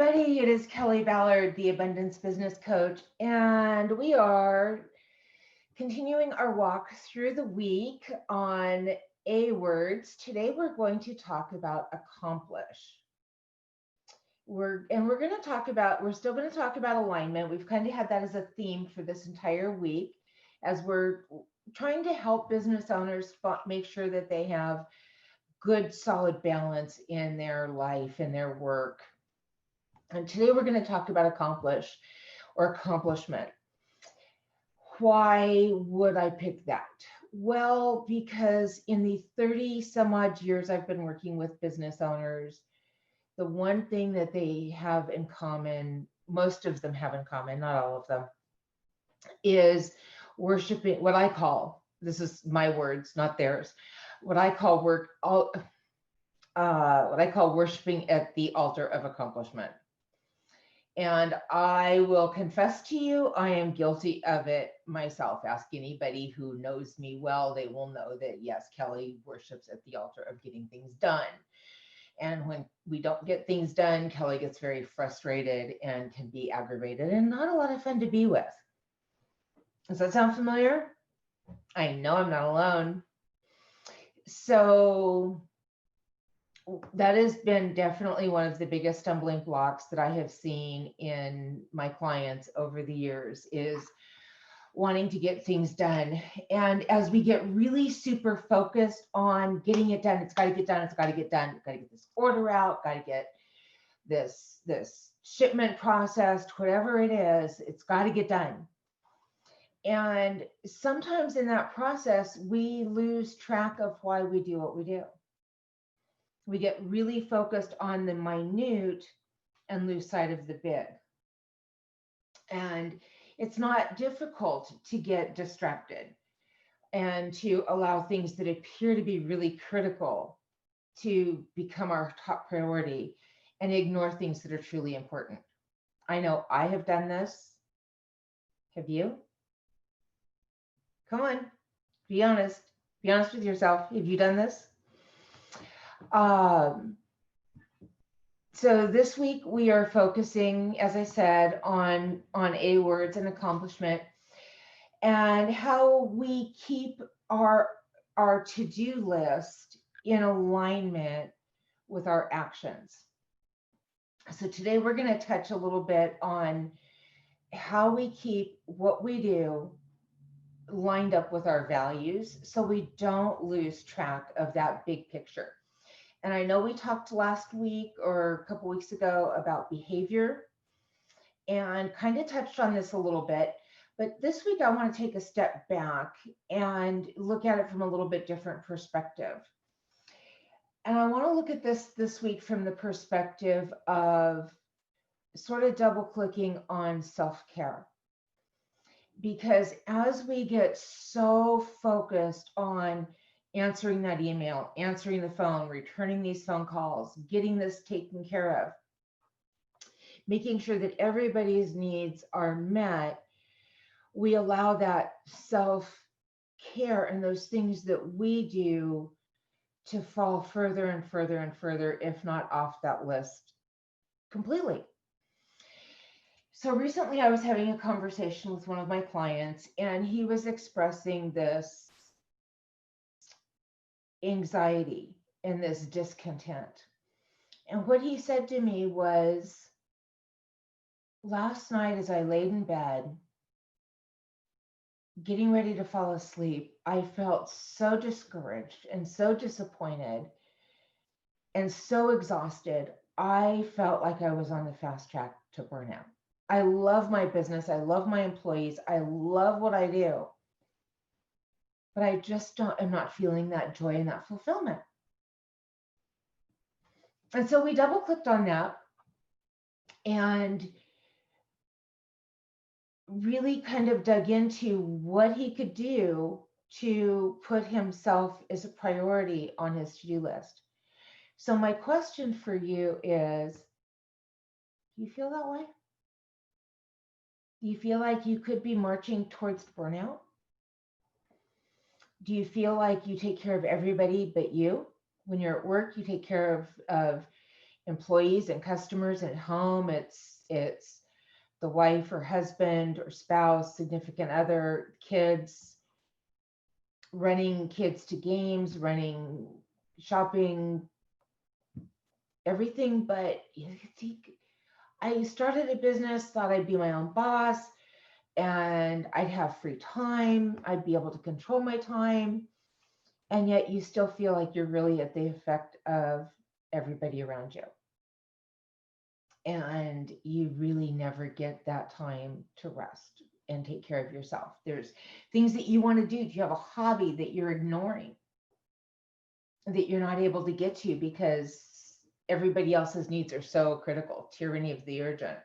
everybody. It is Kelly Ballard, the Abundance Business Coach, and we are continuing our walk through the week on A words. Today we're going to talk about accomplish. We're going to talk about, we're still going to talk about alignment. We've kind of had that as a theme for this entire week as we're trying to help business owners make sure that they have good, solid balance in their life and their work. And today we're going to talk about accomplish or accomplishment. Why would I pick that? Well, because in the 30 some odd years I've been working with business owners, the one thing that they have in common, most of them have in common, not all of them, is worshiping what I call, this is my words, not theirs, what I call worshiping at the altar of accomplishment. And I will confess to you, I am guilty of it myself. Ask anybody who knows me well, they will know that yes, Kelly worships at the altar of getting things done. And when we don't get things done, Kelly gets very frustrated and can be aggravated and not a lot of fun to be with. Does that sound familiar? I know I'm not alone. So that has been definitely one of the biggest stumbling blocks that I have seen in my clients over the years is wanting to get things done. And as we get really super focused on getting it done, it's got to get done, it's got to get done, got to get this order out, got to get this shipment processed, whatever it is, it's got to get done. And sometimes in that process, we lose track of why we do what we do. We get really focused on the minute and lose sight of the big. And it's not difficult to get distracted and to allow things that appear to be really critical to become our top priority and ignore things that are truly important. I know I have done this. Have you? Come on, be honest. Be honest with yourself. Have you done this? So this week we are focusing, as I said, on A words and accomplishment and how we keep our to-do list in alignment with our actions. So today we're going to touch a little bit on how we keep what we do lined up with our values so we don't lose track of that big picture. And I know we talked last week or a couple weeks ago about behavior and kind of touched on this a little bit, but this week I want to take a step back and look at it from a little bit different perspective. And I want to look at this week from the perspective of sort of double clicking on self-care. Because as we get so focused on answering that email, answering the phone, returning these phone calls, getting this taken care of, making sure that everybody's needs are met, we allow that self-care and those things that we do to fall further and further and further, if not off that list completely. So recently I was having a conversation with one of my clients and he was expressing this anxiety and this discontent. And what he said to me was, last night as I laid in bed, getting ready to fall asleep, I felt so discouraged and so disappointed and so exhausted. I felt like I was on the fast track to burnout. I love my business. I love my employees. I love what I do. But I just am not feeling that joy and that fulfillment. And so we double clicked on that and really kind of dug into what he could do to put himself as a priority on his to-do list. So my question for you is, do you feel that way? Do you feel like you could be marching towards burnout? Do you feel like you take care of everybody but you? When you're at work, you take care of employees and customers at home. It's the wife or husband or spouse, significant other, kids, running kids to games, running shopping, everything. But I started a business, thought I'd be my own boss and I'd have free time. I'd be able to control my time. And yet you still feel like you're really at the effect of everybody around you. And you really never get that time to rest and take care of yourself. There's things that you want to do. Do you have a hobby that you're ignoring, that you're not able to get to because everybody else's needs are so critical? Tyranny of the urgent.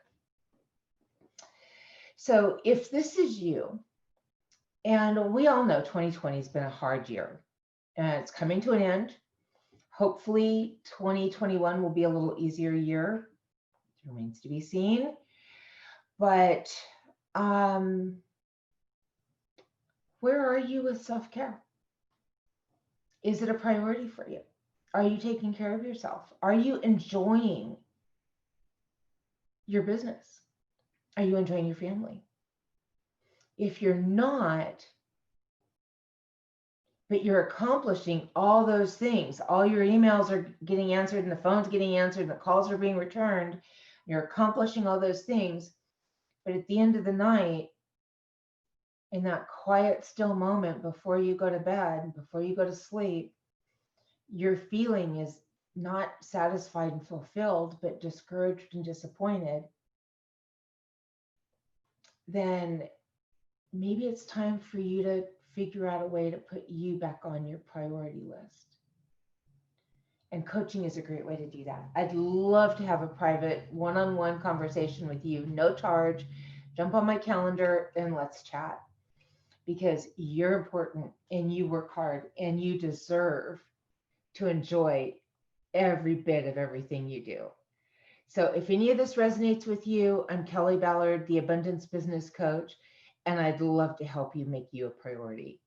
So if this is you, and we all know 2020 has been a hard year, and it's coming to an end. Hopefully 2021 will be a little easier year. It remains to be seen. But where are you with self-care? Is it a priority for you? Are you taking care of yourself? Are you enjoying your business? Are you enjoying your family? If you're not, but you're accomplishing all those things, all your emails are getting answered and the phone's getting answered and the calls are being returned, you're accomplishing all those things, but at the end of the night, in that quiet, still moment before you go to bed, before you go to sleep, your feeling is not satisfied and fulfilled, but discouraged and disappointed, then maybe it's time for you to figure out a way to put you back on your priority list. And coaching is a great way to do that. I'd love to have a private one-on-one conversation with you, no charge. Jump on my calendar and let's chat, because you're important and you work hard and you deserve to enjoy every bit of everything you do. So if any of this resonates with you, I'm Kelli Ballard, the Abundance Business Coach, and I'd love to help you make you a priority.